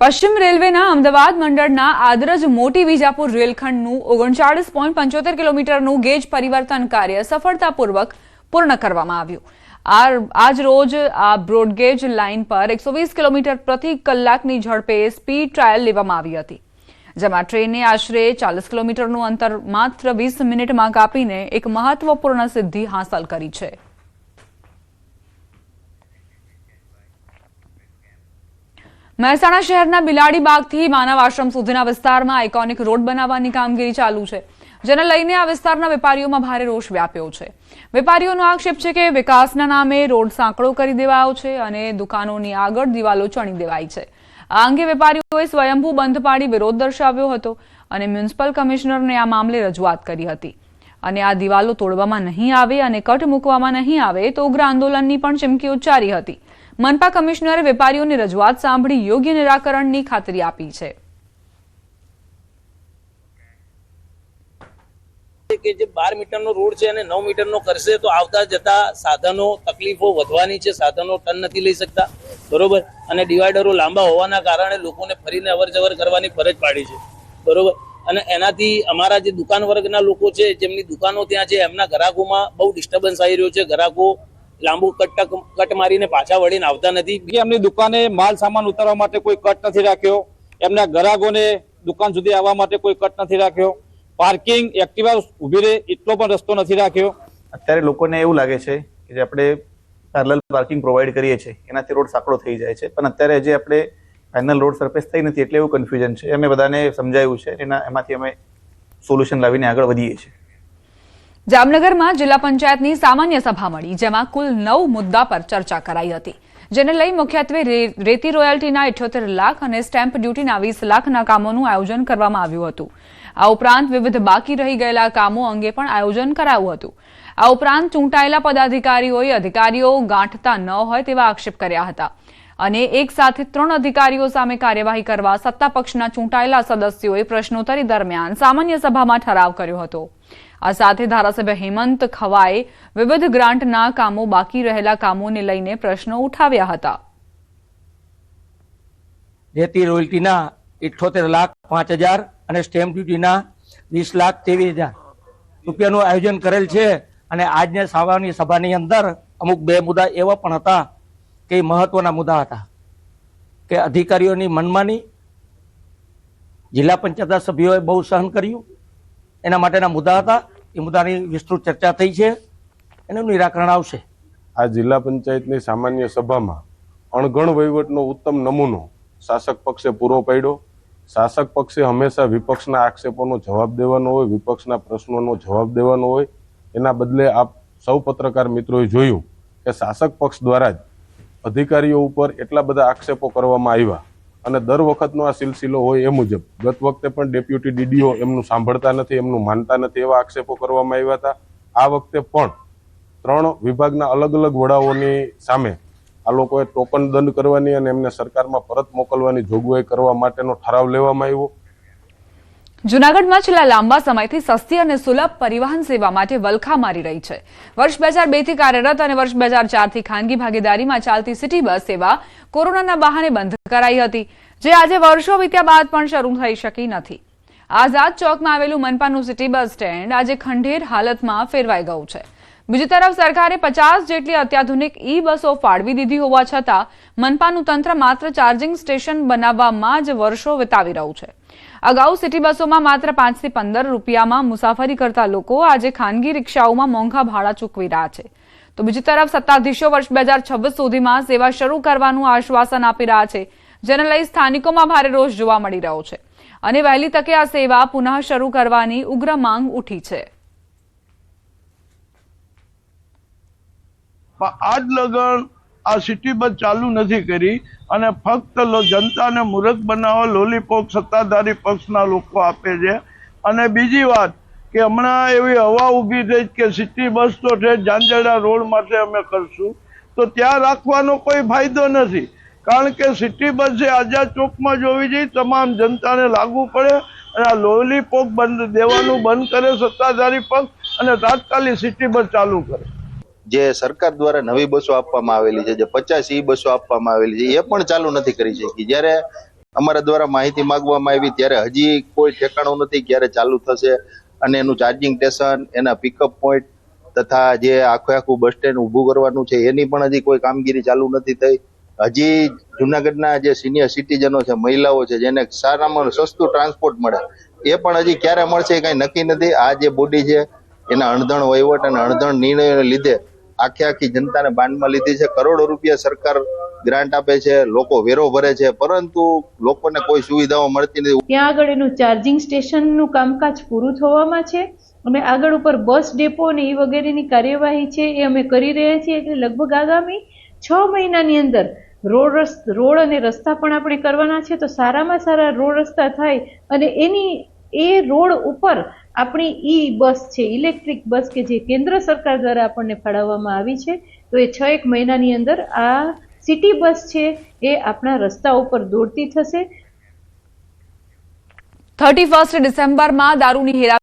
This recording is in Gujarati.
પશ્ચિમ રેલવેના અમદાવાદ મંડળના આદરજ મોટી વિજાપુર રેલખંડનું 39.75 કિલોમીટરનું ગેજ પરિવર્તન કાર્ય સફળતાપૂર્વક પૂર્ણ કરવામાં આવ્યું। આજ રોજ આ બ્રોડગેજ લાઇન પર 120 કિલોમીટર પ્રતિ કલાકની ઝડપે સ્પીડ ટ્રાયલ લેવામાં આવી હતી, જેમાં ટ્રેને આશરે 40 કિલોમીટરનું અંતર માત્ર 20 મિનિટમાં કાપીને એક મહત્વપૂર્ણ સિદ્ધિ હાંસલ કરી છે। મહેસાણા શહેરના બિલાડીબાગથી માનવ આશ્રમ સુધીના વિસ્તારમાં આઇકોનિક રોડ બનાવવાની કામગીરી ચાલુ છે, જેને લઈને આ વિસ્તારના વેપારીઓમાં ભારે રોષ વ્યાપ્યો છે। વેપારીઓનો આક્ષેપ છે કે વિકાસના નામે રોડ સાંકડો કરી દેવાયો છે અને દુકાનોની આગળ દિવાલો ચણી દેવાઈ છે। આ અંગે વેપારીઓએ સ્વયંભૂ બંધ પાડી વિરોધ દર્શાવ્યો હતો અને મ્યુનિસિપલ કમિશનરને આ મામલે રજૂઆત કરી હતી અને આ દિવાલો તોડવામાં નહીં આવે અને કટ મૂકવામાં નહીં આવે તો ઉગ્ર આંદોલનની પણ ચીમકી ઉચ્ચારી હતી। મનપા કમિશનરે વેપારીઓની રજૂઆત સાંભળી યોગ્ય નિરાકરણની ખાતરી આપી છે। કે જે 12 મીટરનો રોડ છે અને 9 મીટરનો કરશે તો આવતા જતા સાધનો તકલીફો વધવાની છે, સાધનો ટર્ન નથી લઈ શકતા, બરોબર। અને ડિવાઈડરો લાંબા હોવાના કારણે લોકોને ફરીને અવરજવર કરવાની ફરજ પાડી છે, બરોબર। અને એનાથી અમારા જે દુકાન વર્ગના લોકો છે, જેમની દુકાનો ત્યાં છે, એમના ગ્રાહકોમાં બહુ ડિસ્ટર્બન્સ આવી રહ્યો છે। ગ્રાહકો લાંબુ કટ મારીને પાછા વળીને આવતા નથી। એમની દુકાને માલ સામાન ઉતારવા માટે કોઈ કટ નથી રાખ્યો, એમના ગ્રાહકોને દુકાન સુધી આવવા માટે કોઈ કટ નથી રાખ્યો, પાર્કિંગ એક્ટિવા ઉભી રહે એટલો પણ રસ્તો નથી રાખ્યો। અત્યારે લોકોને એવું લાગે છે કે જે આપણે પેરેલલ પાર્કિંગ પ્રોવાઈડ કરીએ છીએ એનાથી રોડ સાંકડો થઈ જાય છે, પણ અત્યારે હજી આપણે ફાઇનલ રોડ સરફેસ થઈ નથી એટલે એવું કન્ફ્યુઝન છે। અમે બધાને સમજાવ્યું છે, એમાંથી અમે સોલ્યુશન લાવીને આગળ વધીએ છીએ। જામનગરમાં જિલ્લા પંચાયતની સામાન્ય સભા મળી, જેમાં કુલ 9 મુદ્દા પર ચર્ચા કરાઈ હતી, જેને લઈ મુખ્યત્વે રેતી રોયલ્ટીના 78 લાખ અને સ્ટેમ્પ ડ્યુટીના 20 લાખના કામોનું આયોજન કરવામાં આવ્યું હતું। આ ઉપરાંત વિવિધ બાકી રહી ગયેલા કામો અંગે પણ આયોજન કરાયું હતું। આ ઉપરાંત ચૂંટાયેલા પદાધિકારીઓએ અધિકારીઓ ગાંઠતા ન હોય તેવા આક્ષેપ કર્યા હતા અને એક સાથે 3 અધિકારીઓ સામે કાર્યવાહી કરવા સત્તાપક્ષના ચૂંટાયેલા સદસ્યોએ પ્રશ્નોત્તરી દરમિયાન સામાન્ય સભામાં ઠરાવ કર્યો હતો। આ સાથે ધારાસભ્ય હેમંત ખવાએ વિવિધ ગ્રાન્ટના કામો બાકી રહેલા કામોને લઈને પ્રશ્નો ઉઠાવ્યા હતા। રેતી રોયલ્ટીના 78,05,000 અને સ્ટેમ્પ ડ્યુટીના 20,23,000 રૂપિયાનું આયોજન કરેલ છે અને આજની સામાન્ય સભાની અંદર અમુક 2 મુદ્દા એવા પણ હતા કે મહત્વના મુદ્દા હતા કે અધિકારીઓની મનમાની જિલ્લા પંચાયતના સભ્યોએ બહુ સહન કર્યું, એના માટેના મુદ્દા હતા। એ મુદ્દાની વિસ્તૃત ચર્ચા થઈ છે, એનું નિરાકરણ આવશે। આ જિલ્લા પંચાયતની સામાન્ય સભામાં અણઘડ વહીવટનો ઉત્તમ નમૂનો શાસક પક્ષે પૂરો પાડ્યો। શાસક પક્ષે હંમેશા વિપક્ષના આક્ષેપોનો જવાબ દેવાનો હોય, વિપક્ષના પ્રશ્નોનો જવાબ દેવાનો હોય, એના બદલે આપ સૌ પત્રકાર મિત્રોએ જોયું કે શાસક પક્ષ દ્વારા જ અધિકારીઓ ઉપર એટલા બધા આક્ષેપો કરવામાં આવ્યા અને દર વખતનો આ સિલસિલો હોય એ મુજબ ગત વખતે પણ ડેપ્યુટી ડીડીઓ એમનું સાંભળતા નથી, એમનું માનતા નથી એવા આક્ષેપો કરવામાં આવ્યા હતા। આ વખતે પણ 3 વિભાગના અલગ અલગ વડાઓની સામે આ લોકોએ ટોકન દંડ કરવાની અને એમને સરકારમાં પરત મોકલવાની જોગવાઈ કરવા માટેનો ઠરાવ લેવામાં આવ્યો। જૂનાગઢમાં છેલ્લા લાંબા સમયથી સસ્તી અને સુલભ પરિવહન સેવા માટે વલખા મારી રહી છે। વર્ષ 2002 થી કાર્યરત અને વર્ષ 2004 થી ખાનગી ભાગીદારીમાં ચાલતી સિટી બસ સેવા કોરોનાના બહાને બંધ કરાઈ હતી, જે આજે વર્ષો વીત્યા બાદ પણ શરૂ થઈ શકી નથી। આઝાદ ચોકમાં આવેલું મનપાનું સિટી બસ સ્ટેન્ડ આજે ખંડેર હાલતમાં ફેરવાઈ ગયું છે। બીજી તરફ સરકારે 50 જેટલી અત્યાધુનિક બસો ફાળવી દીધી હોવા છતાં મનપાનું તંત્ર માત્ર ચાર્જિંગ સ્ટેશન બનાવવામાં જ વર્ષો વિતાવી રહ્યું છે। અગાઉ સિટી બસોમાં માત્ર 5 થી 15 રૂપિયામાં મુસાફરી કરતા લોકો આજે ખાનગી રિક્ષાઓમાં મોંઘા ભાડા ચૂકવી રહ્યા છે, તો બીજી તરફ સત્તાધીશો વર્ષ 2026 સુધીમાં સેવા શરૂ કરવાનું આશ્વાસન આપી રહ્યા છે, જેને લઈ સ્થાનિકોમાં ભારે રોષ જોવા મળી રહ્યો છે અને વહેલી તકે આ સેવા પુનઃ શરૂ કરવાની ઉગ્ર માંગ ઉઠી છે। આજ લગન આ સિટી બસ ચાલુ નથી કરી અને ફક્ત જનતાને મૂર્ખ બનાવવા લોલીપોપ સત્તાધારી પક્ષના લોકો આપે છે। અને બીજી વાત કે હમણાં એવી હવા ઊભી થઈ કે સિટી બસ તો છે જાંજરડા રોડ માટે અમે કરશું, તો ત્યાં રાખવાનો કોઈ ફાયદો નથી, કારણ કે સિટી બસ એ આઝાદ ચોકમાં જોવી જોઈએ, તમામ જનતાને લાગુ પડે અને આ લોલીપોપ દેવાનું બંધ કરે સત્તાધારી પક્ષ અને તાત્કાલિક સિટી બસ ચાલુ કરે। જે સરકાર દ્વારા નવી બસો આપવામાં આવેલી છે, જે 50 બસો આપવામાં આવેલી છે, એ પણ ચાલુ નથી કરી શકી। જ્યારે અમારા દ્વારા માહિતી માંગવામાં આવી ત્યારે હજી કોઈ ઠેકાણું નથી ક્યારે ચાલુ થશે અને એનું ચાર્જિંગ સ્ટેશન, એના પિકઅપ પોઈન્ટ તથા જે આખું બસ સ્ટેન્ડ ઊભું કરવાનું છે એની પણ હજી કોઈ કામગીરી ચાલુ નથી થઈ. હજી જુનાગઢના જે સિનિયર સિટીઝનો છે, મહિલાઓ છે, જેને સારામાં સસ્તું ટ્રાન્સપોર્ટ મળે એ પણ હજી ક્યારે મળશે એ કઈ નક્કી નથી. આ જે બોડી છે એના અણધણ વહીવટ અને અણધણ નિર્ણયોને લીધે આખી જનતાને બાંધમાં લીધી છે. કરોડો રૂપિયા સરકાર ગ્રાન્ટ આપે છે, લોકો વેરો ભરે છે, પરંતુ લોકોને કોઈ સુવિધાઓ મળતી નથી. ત્યાં આગળ એનું ચાર્જિંગ સ્ટેશનનું કામકાજ પૂરું થવામાં છે અને આગળ ઉપર બસ ડેપો અને એ વગેરેની કાર્યવાહી છે એ અમે કરી રહ્યા છીએ. એટલે લગભગ આગામી 6 મહિનાની અંદર રોડ અને રસ્તા પણ આપણે કરવાના છે. તો સારામાં સારા રોડ રસ્તા થાય અને એ રોડ ઉપર આપણી ઈ બસ છે, ઇલેક્ટ્રિક બસ કે જે કેન્દ્ર સરકાર દ્વારા આપણને ફાળવવામાં આવી છે, તો એ 6-1 મહિનાની અંદર આ સિટી બસ છે એ આપણા રસ્તા ઉપર દોડતી થશે. 31 ડિસેમ્બરમાં દારૂની હેરા